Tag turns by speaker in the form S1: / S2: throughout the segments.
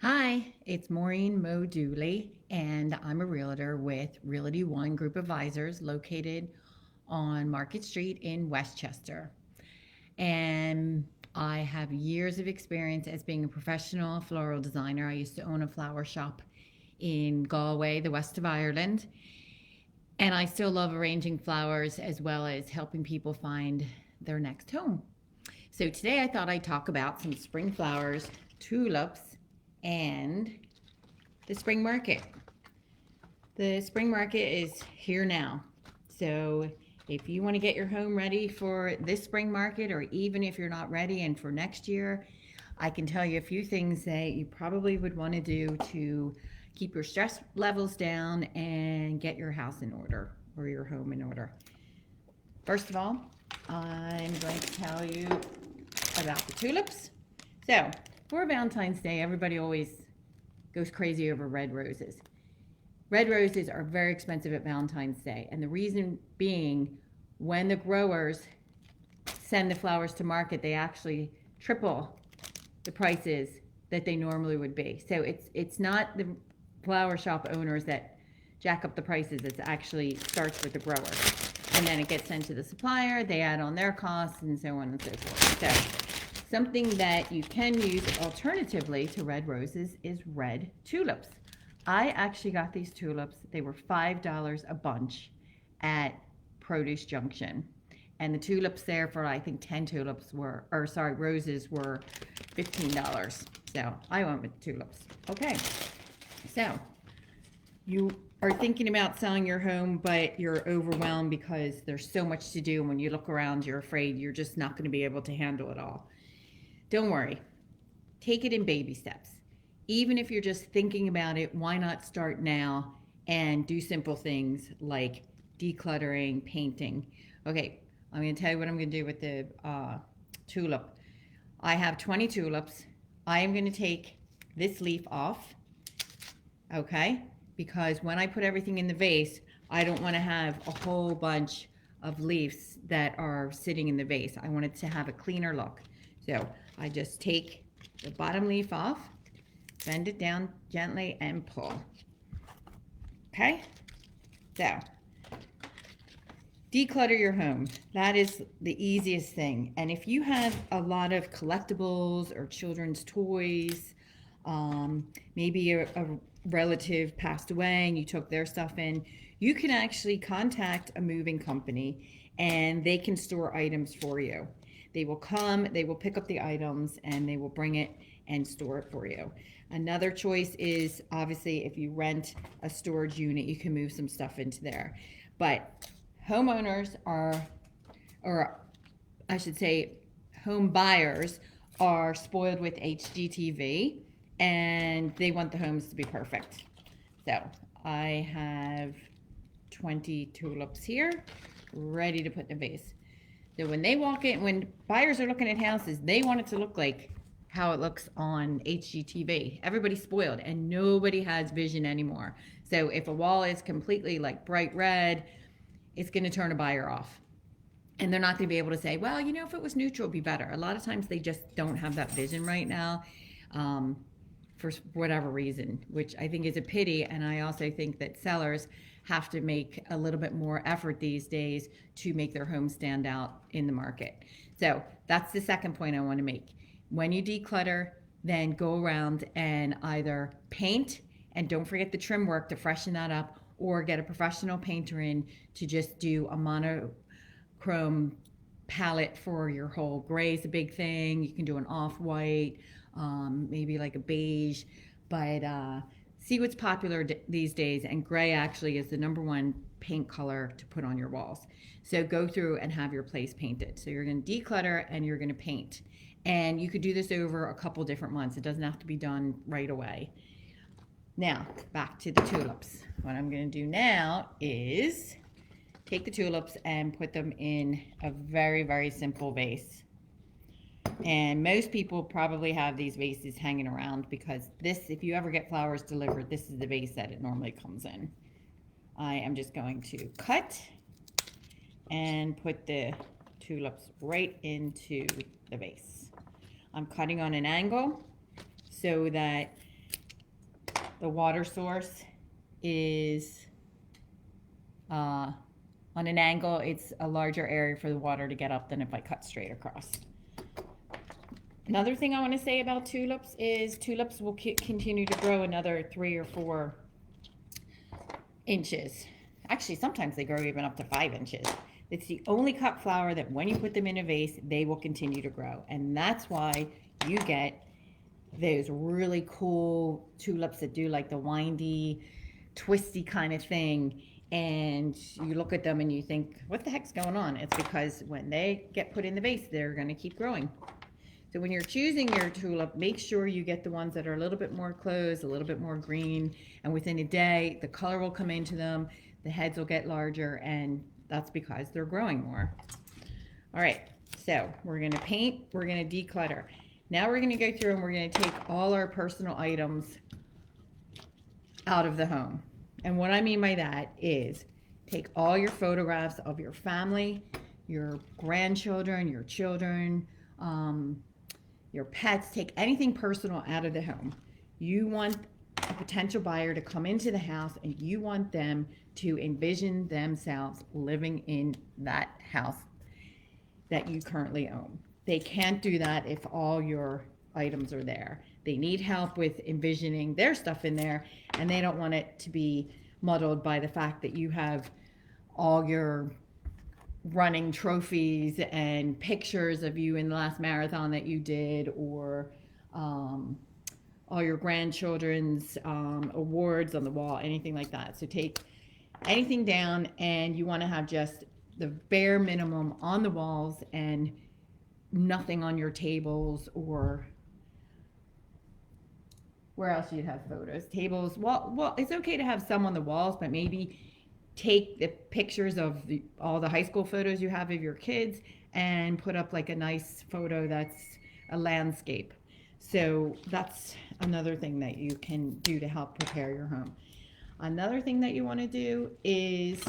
S1: Hi, it's Maureen Moduli, and I'm a realtor with Realty One Group Advisors located on Market Street in Westchester. And I have years of experience as being a professional floral designer. I used to own a flower shop in Galway, the west of Ireland, and I still love arranging flowers as well as helping people find their next home. So today I thought I'd talk about some spring flowers, tulips, and the spring market. The spring market is here now. So if you want to get your home ready for this spring market, or even if you're not ready and for next year, I can tell you a few things that you probably would want to do to keep your stress levels down and get your house in order or your home in order. First of all, I'm going to tell you about the tulips. So for Valentine's Day, everybody always goes crazy over red roses. Red roses are very expensive at Valentine's Day, and the reason being, when the growers send the flowers to market, they actually triple the prices that they normally would be. So it's not the flower shop owners that jack up the prices. It actually starts with the grower, and then it gets sent to the supplier. They add on their costs and so on and so forth. So something that you can use alternatively to red roses is red tulips. I actually got these tulips. They were $5 a bunch at Produce Junction. And the tulips there for, I think, 10 tulips were, or sorry, roses were $15. So I went with tulips. Okay. So you are thinking about selling your home, but you're overwhelmed because there's so much to do. And when you look around, you're afraid you're just not going to be able to handle it all. Don't worry. Take it in baby steps. Even if you're just thinking about it, why not start now and do simple things like decluttering, painting. Okay, I'm going to tell you what I'm going to do with the tulip. I have 20 tulips. I am going to take this leaf off, okay? Because when I put everything in the vase, I don't want to have a whole bunch of leaves that are sitting in the vase. I want it to have a cleaner look. So I just take the bottom leaf off, bend it down gently, and pull. Okay? So, declutter your home. That is the easiest thing. And if you have a lot of collectibles or children's toys, maybe a relative passed away and you took their stuff in, you can actually contact a moving company and they can store items for you. They will come, they will pick up the items, and they will bring it and store it for you. Another choice is, obviously, if you rent a storage unit, you can move some stuff into there. But homeowners are, or I should say, home buyers are spoiled with HGTV, and they want the homes to be perfect. So I have 20 tulips here, ready to put in a vase. So when they walk in, when buyers are looking at houses, they want it to look like how it looks on HGTV. Everybody's spoiled and nobody has vision anymore. So if a wall is completely like bright red, it's going to turn a buyer off. And they're not going to be able to say, well, if it was neutral, it'd be better. A lot of times they just don't have that vision right now, for whatever reason, which I think is a pity. And I also think that sellers have to make a little bit more effort these days to make their home stand out in the market. So that's the second point I want to make. When you declutter, then go around and either paint, and don't forget the trim work to freshen that up, or get a professional painter in to just do a monochrome palette for your whole. Gray is a big thing. You can do an off-white, maybe like a beige, but see what's popular these days, and gray actually is the number one paint color to put on your walls. So go through and have your place painted. So you're going to declutter and you're going to paint. And you could do this over a couple different months. It doesn't have to be done right away. Now, back to the tulips. What I'm going to do now is take the tulips and put them in a very, very simple vase. And most people probably have these vases hanging around because this, if you ever get flowers delivered, this is the vase that it normally comes in. I am just going to cut and put the tulips right into the vase. I'm cutting on an angle so that the water source is on an angle, it's a larger area for the water to get up than if I cut straight across. Another thing I want to say about tulips is tulips will continue to grow another 3 or 4 inches. Actually, sometimes they grow even up to 5 inches. It's the only cut flower that when you put them in a vase, they will continue to grow. And that's why you get those really cool tulips that do like the windy, twisty kind of thing. And you look at them and you think, what the heck's going on? It's because when they get put in the vase, they're going to keep growing. So when you're choosing your tulip, make sure you get the ones that are a little bit more closed, a little bit more green, and within a day, the color will come into them, the heads will get larger, and that's because they're growing more. All right, so we're gonna paint, we're gonna declutter. Now we're gonna go through and we're gonna take all our personal items out of the home. And what I mean by that is take all your photographs of your family, your grandchildren, your children, your pets, take anything personal out of the home. You want a potential buyer to come into the house and you want them to envision themselves living in that house that you currently own. They can't do that if all your items are there. They need help with envisioning their stuff in there, and they don't want it to be muddled by the fact that you have all your running trophies and pictures of you in the last marathon that you did, or all your grandchildren's awards on the wall, anything like that. So take anything down, and you want to have just the bare minimum on the walls and nothing on your tables, or where else you'd have photos, tables. Well, it's okay to have some on the walls, but maybe take the pictures of all the high school photos you have of your kids and put up like a nice photo that's a landscape. So that's another thing that you can do to help prepare your home. Another thing that you want to do is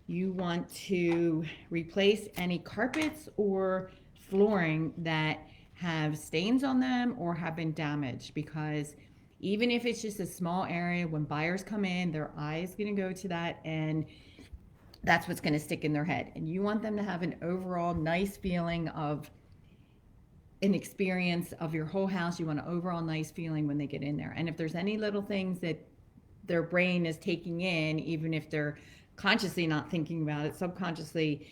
S1: you want to replace any carpets or flooring that have stains on them or have been damaged, because even if it's just a small area, when buyers come in, their eye is going to go to that, and that's what's going to stick in their head. And you want them to have an overall nice feeling of an experience of your whole house. You want an overall nice feeling when they get in there. And if there's any little things that their brain is taking in, even if they're consciously not thinking about it, subconsciously,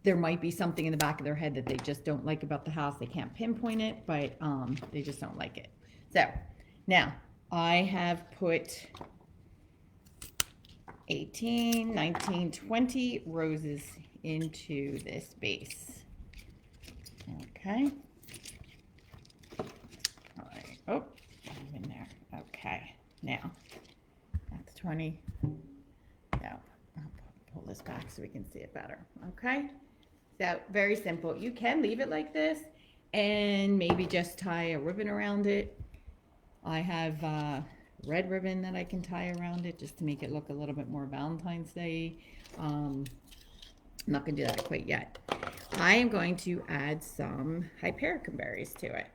S1: there might be something in the back of their head that they just don't like about the house. They can't pinpoint it, but they just don't like it. So now I have put 18, 19, 20 roses into this base. Okay. All right. Oh, I'm in there. Okay. Now that's 20. Now I'll pull this back so we can see it better. Okay. So very simple. You can leave it like this and maybe just tie a ribbon around it. I have red ribbon that I can tie around it just to make it look a little bit more Valentine's Day. I'm not going to do that quite yet. I am going to add some hypericum berries to it.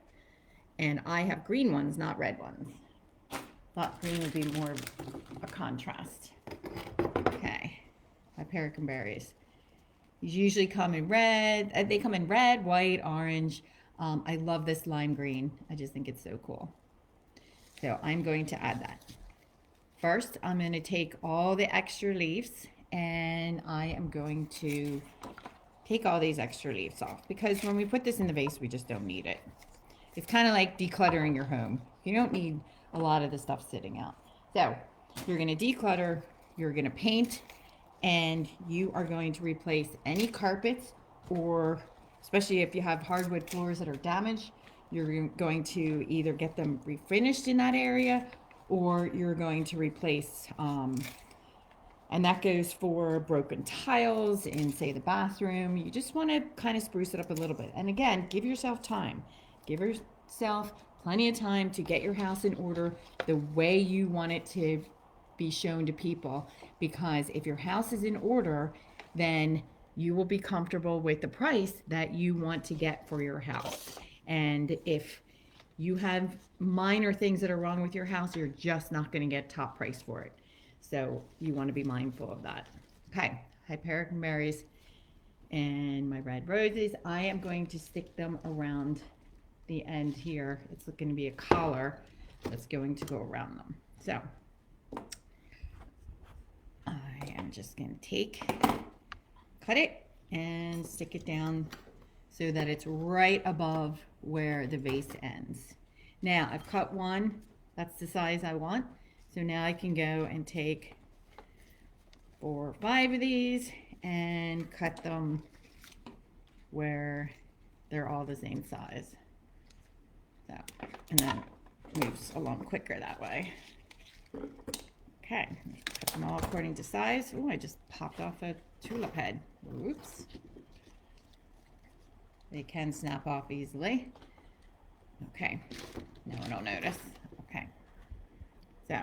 S1: And I have green ones, not red ones. Thought green would be more of a contrast. Okay, hypericum berries. These usually come in red. They come in red, white, orange. I love this lime green. I just think it's so cool. So I'm going to add that. First, I'm going to take all the extra leaves and I am going to take all these extra leaves off, because when we put this in the vase, we just don't need it. It's kind of like decluttering your home. You don't need a lot of the stuff sitting out. So you're going to declutter, you're going to paint, and you are going to replace any carpets, or especially if you have hardwood floors that are damaged, you're going to either get them refinished in that area, or you're going to replace, and that goes for broken tiles in, say, the bathroom. You just want to kind of spruce it up a little bit. And again, give yourself time. Give yourself plenty of time to get your house in order the way you want it to be shown to people, because if your house is in order, then you will be comfortable with the price that you want to get for your house. And if you have minor things that are wrong with your house, you're just not going to get top price for it. So you want to be mindful of that. Okay, Hypericum berries and my red roses. I am going to stick them around the end here. It's going to be a collar that's going to go around them. So I am just going to cut it and stick it down so that it's right above where the vase ends. Now I've cut one, that's the size I want. So now I can go and take 4 or 5 of these and cut them where they're all the same size. So, and then moves along quicker that way. Okay, cut them all according to size. Oh, I just popped off a tulip head. Oops. They can snap off easily. Okay, now I don't notice. Okay, so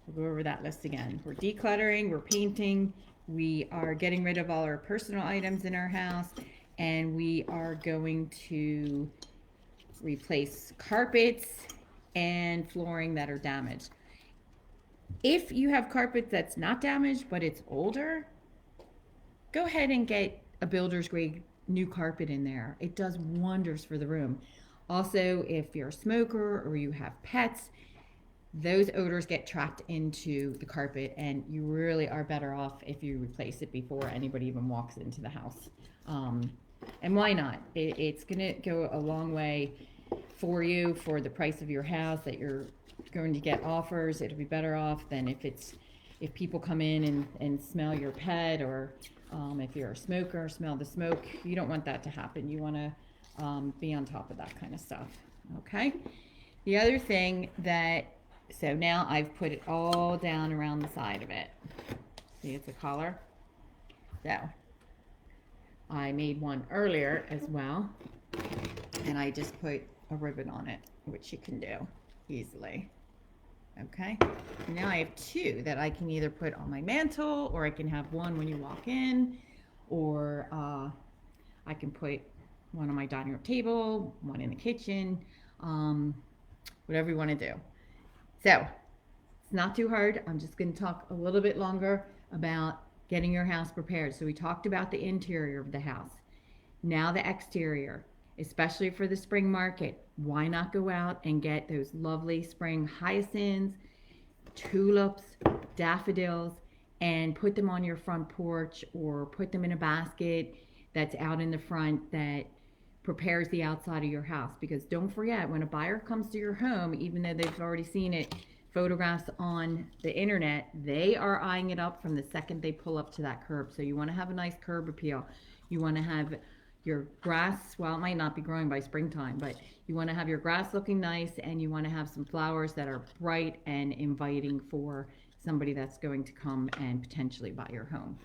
S1: we'll go over that list again. We're decluttering, we're painting, we are getting rid of all our personal items in our house, and we are going to replace carpets and flooring that are damaged. If you have carpet that's not damaged, but it's older, go ahead and get a builder's grade new carpet in there. It does wonders for the room. Also, if you're a smoker or you have pets, those odors get trapped into the carpet, and you really are better off if you replace it before anybody even walks into the house. And why not? It's going to go a long way for you for the price of your house that you're going to get offers. It'll be better off than if people come in and smell your pet, or if you're a smoker, smell the smoke. You don't want that to happen. You want to be on top of that kind of stuff. Okay. The other thing so now I've put it all down around the side of it. See, it's a collar. So I made one earlier as well, and I just put a ribbon on it, which you can do easily. Okay, now I have 2 that I can either put on my mantle, or I can have one when you walk in, or I can put one on my dining room table, one in the kitchen, whatever you want to do. So it's not too hard. I'm just going to talk a little bit longer about getting your house prepared. So we talked about the interior of the house. Now the exterior, especially for the spring market. Why not go out and get those lovely spring hyacinths, tulips, daffodils, and put them on your front porch, or put them in a basket that's out in the front that prepares the outside of your house. Because don't forget, when a buyer comes to your home, even though they've already seen it photographs on the internet, they are eyeing it up from the second they pull up to that curb. So you want to have a nice curb appeal. You want to have your grass, well, it might not be growing by springtime, but you want to have your grass looking nice, and you want to have some flowers that are bright and inviting for somebody that's going to come and potentially buy your home.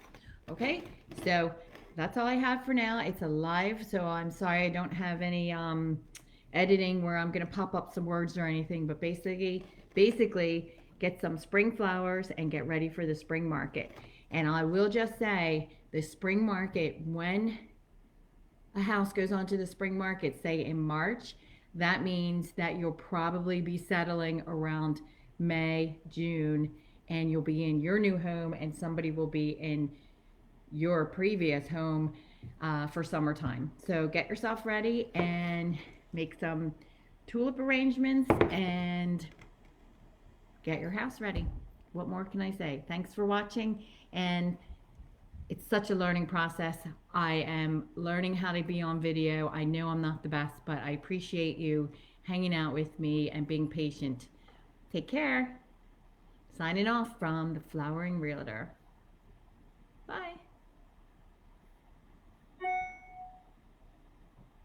S1: Okay, so that's all I have for now. It's a live, so I'm sorry I don't have any editing where I'm going to pop up some words or anything, but basically get some spring flowers and get ready for the spring market. And I will just say, the spring market, when a house goes onto the spring market, say in March, that means that you'll probably be settling around May, June, and you'll be in your new home, and somebody will be in your previous home for summertime. So get yourself ready and make some tulip arrangements and get your house ready. What more can I say? Thanks for watching, and it's such a learning process. I am learning how to be on video. I know I'm not the best, but I appreciate you hanging out with me and being patient. Take care. Signing off from the Flowering Realtor.